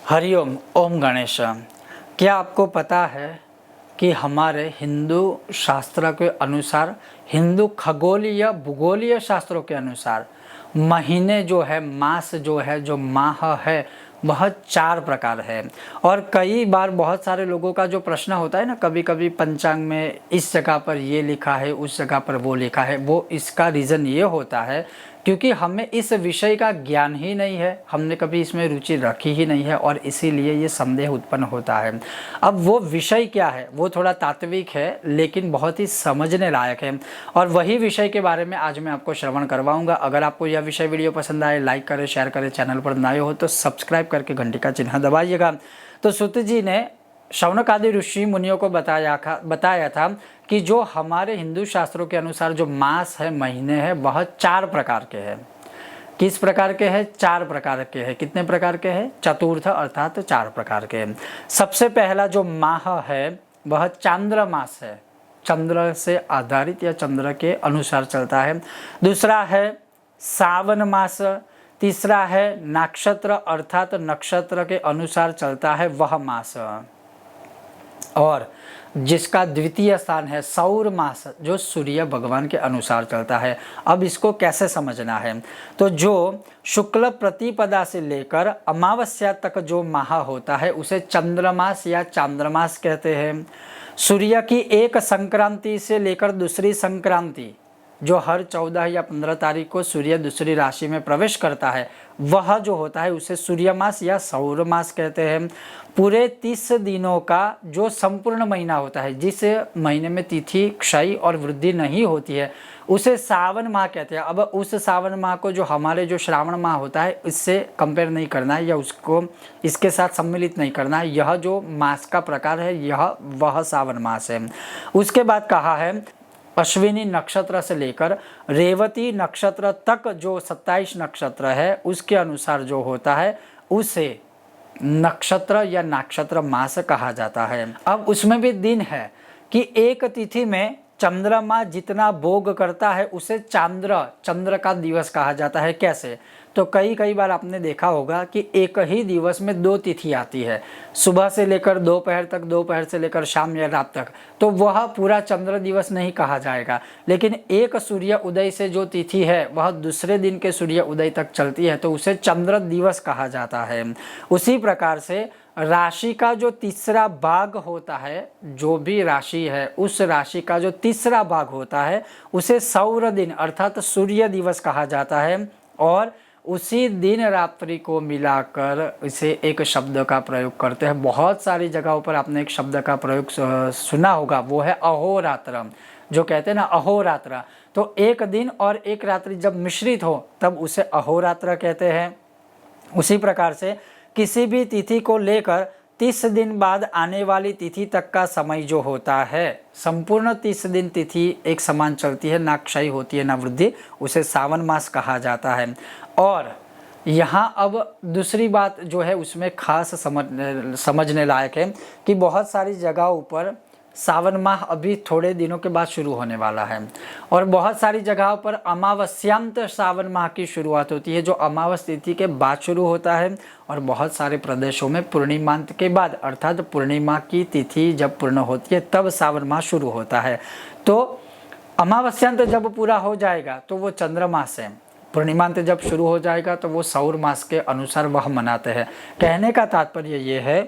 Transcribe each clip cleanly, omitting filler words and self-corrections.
हरिओम। ओम गणेश। क्या आपको पता है कि हमारे हिंदू शास्त्र के अनुसार, हिंदू खगोलीय भूगोलीय शास्त्रों के अनुसार महीने जो है, मास जो है, जो माह है, वह 4 प्रकार है। और कई बार बहुत सारे लोगों का जो प्रश्न होता है ना, कभी कभी पंचांग में इस जगह पर ये लिखा है, उस जगह पर वो लिखा है, वो इसका रीज़न ये होता है क्योंकि हमें इस विषय का ज्ञान ही नहीं है, हमने कभी इसमें रुचि रखी ही नहीं है और इसीलिए ये संदेह उत्पन्न होता है। अब वो विषय क्या है, वो थोड़ा तात्विक है लेकिन बहुत ही समझने लायक है और वही विषय के बारे में आज मैं आपको श्रवण करवाऊंगा। अगर आपको यह विषय वीडियो पसंद आए, लाइक करें, शेयर करें, चैनल पर नए हो तो सब्सक्राइब करके घंटी का चिन्ह दबाइएगा। तो सूत जी ने शौनक आदि ऋषि मुनियों को बताया था कि जो हमारे हिंदू शास्त्रों के अनुसार जो मास है, महीने हैं, वह 4 प्रकार के हैं। किस प्रकार के हैं? 4 प्रकार के हैं। कितने प्रकार के हैं? चतुर्थ अर्थात 4 प्रकार के हैं। सबसे पहला जो माह है वह चांद्र मास है, चंद्र से आधारित या चंद्र के अनुसार चलता है। दूसरा है सावन मास। तीसरा है नक्षत्र अर्थात नक्षत्र के अनुसार चलता है वह मास। और जिसका द्वितीय स्थान है सौर मास, जो सूर्य भगवान के अनुसार चलता है। अब इसको कैसे समझना है? तो जो शुक्ल प्रतिपदा से लेकर अमावस्या तक जो माह होता है उसे चंद्रमास या चांद्रमास कहते हैं। सूर्य की एक संक्रांति से लेकर दूसरी संक्रांति, जो हर 14 या 15 तारीख को सूर्य दूसरी राशि में प्रवेश करता है, वह जो होता है उसे सूर्यमास या सौर मास कहते हैं। पूरे 30 दिनों का जो संपूर्ण महीना होता है, जिस महीने में तिथि क्षय और वृद्धि नहीं होती है, उसे सावन माह कहते हैं। अब उस सावन माह को जो हमारे जो श्रावण माह होता है इससे कंपेयर नहीं करना है या उसको इसके साथ सम्मिलित नहीं करना है। यह जो मास का प्रकार है यह वह सावन मास है। उसके बाद कहा है अश्विनी नक्षत्र से लेकर रेवती नक्षत्र तक जो 27 नक्षत्र है उसके अनुसार जो होता है उसे नक्षत्र या नक्षत्र मास कहा जाता है। अब उसमें भी दिन है कि एक तिथि में चंद्रमा जितना भोग करता है उसे चंद्र का दिवस कहा जाता है। कैसे? तो कई बार आपने देखा होगा कि एक ही दिवस में 2 तिथि आती है, सुबह से लेकर दोपहर तक, दोपहर से लेकर शाम या रात तक, तो वह पूरा चंद्र दिवस नहीं कहा जाएगा। लेकिन एक सूर्य उदय से जो तिथि है वह दूसरे दिन के सूर्य उदय तक चलती है तो उसे चंद्र दिवस कहा जाता है। उसी प्रकार से राशि का जो तीसरा भाग होता है, जो भी राशि है उस राशि का जो तीसरा भाग होता है उसे सौर दिन अर्थात सूर्य दिवस कहा जाता है। और उसी दिन रात्रि को मिलाकर इसे एक शब्द का प्रयोग करते हैं। बहुत सारी जगहों पर आपने एक शब्द का प्रयोग सुना होगा, वो है अहोरात्र, जो कहते हैं ना अहोरात्र। तो एक दिन और एक रात्रि जब मिश्रित हो तब उसे अहोरात्र कहते हैं। उसी प्रकार से किसी भी तिथि को लेकर 30 दिन बाद आने वाली तिथि तक का समय जो होता है, संपूर्ण 30 दिन तिथि एक समान चलती है, ना क्षय होती है ना वृद्धि, उसे सावन मास कहा जाता है। और यहाँ अब दूसरी बात जो है उसमें खास समझने लायक है कि बहुत सारी जगहों पर सावन माह अभी थोड़े दिनों के बाद शुरू होने वाला है और बहुत सारी जगहों पर अमावस्यांत सावन माह की शुरुआत होती है, जो अमावस तिथि के बाद शुरू होता है। और बहुत सारे प्रदेशों में पूर्णिमांत के बाद अर्थात पूर्णिमा की तिथि जब पूर्ण होती है तब सावन माह शुरू होता है। तो अमावस्यांत जब पूरा हो जाएगा तो वो चंद्रमास है, पूर्णिमांत जब शुरू हो जाएगा तो वो सौर मास के अनुसार वह मनाते हैं। कहने का तात्पर्य ये है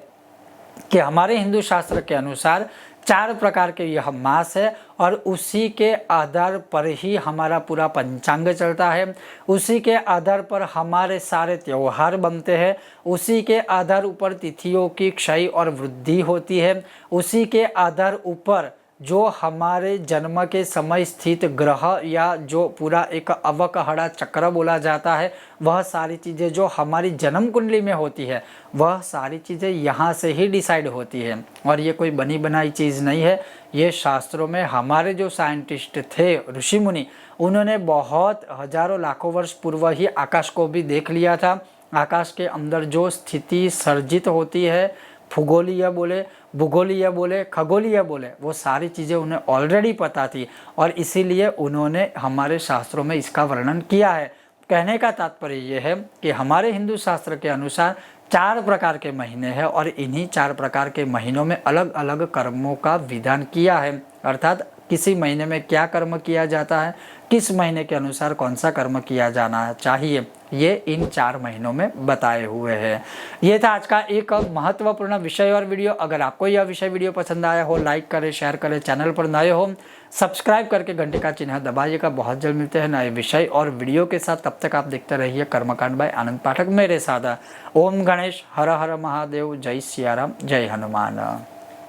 कि हमारे हिंदू शास्त्र के अनुसार 4 प्रकार के यह मास है और उसी के आधार पर ही हमारा पूरा पंचांग चलता है, उसी के आधार पर हमारे सारे त्यौहार बनते हैं, उसी के आधार ऊपर तिथियों की क्षय और वृद्धि होती है, उसी के आधार ऊपर जो हमारे जन्म के समय स्थित ग्रह या जो पूरा एक अवकहड़ा चक्र बोला जाता है, वह सारी चीज़ें जो हमारी जन्म कुंडली में होती है वह सारी चीज़ें यहाँ से ही डिसाइड होती है। और ये कोई बनी बनाई चीज़ नहीं है, ये शास्त्रों में हमारे जो साइंटिस्ट थे, ऋषि मुनि, उन्होंने बहुत हजारों लाखों वर्ष पूर्व ही आकाश को भी देख लिया था। आकाश के अंदर जो स्थिति सर्जित होती है, भूगोलीय बोले, भूगोलीय बोले, खगोलीय बोले, वो सारी चीज़ें उन्हें ऑलरेडी पता थी और इसीलिए उन्होंने हमारे शास्त्रों में इसका वर्णन किया है। कहने का तात्पर्य यह है कि हमारे हिंदू शास्त्र के अनुसार 4 प्रकार के महीने हैं और इन्हीं 4 प्रकार के महीनों में अलग अलग कर्मों का विधान किया है। अर्थात किसी महीने में क्या कर्म किया जाता है, किस महीने के अनुसार कौन सा कर्म किया जाना चाहिए, ये इन 4 महीनों में बताए हुए हैं। ये था आज का एक महत्वपूर्ण विषय और वीडियो। अगर आपको यह विषय वीडियो पसंद आया हो, लाइक करें, शेयर करें, चैनल पर नए हो सब्सक्राइब करके घंटे का चिन्ह दबाइएगा। बहुत जल्द मिलते हैं नए विषय और वीडियो के साथ। तब तक आप देखते रहिए कर्मकांड बाय आनंद पाठक मेरे साथ। ओम गणेश, हर हर महादेव, जय सियाराम, जय हनुमान।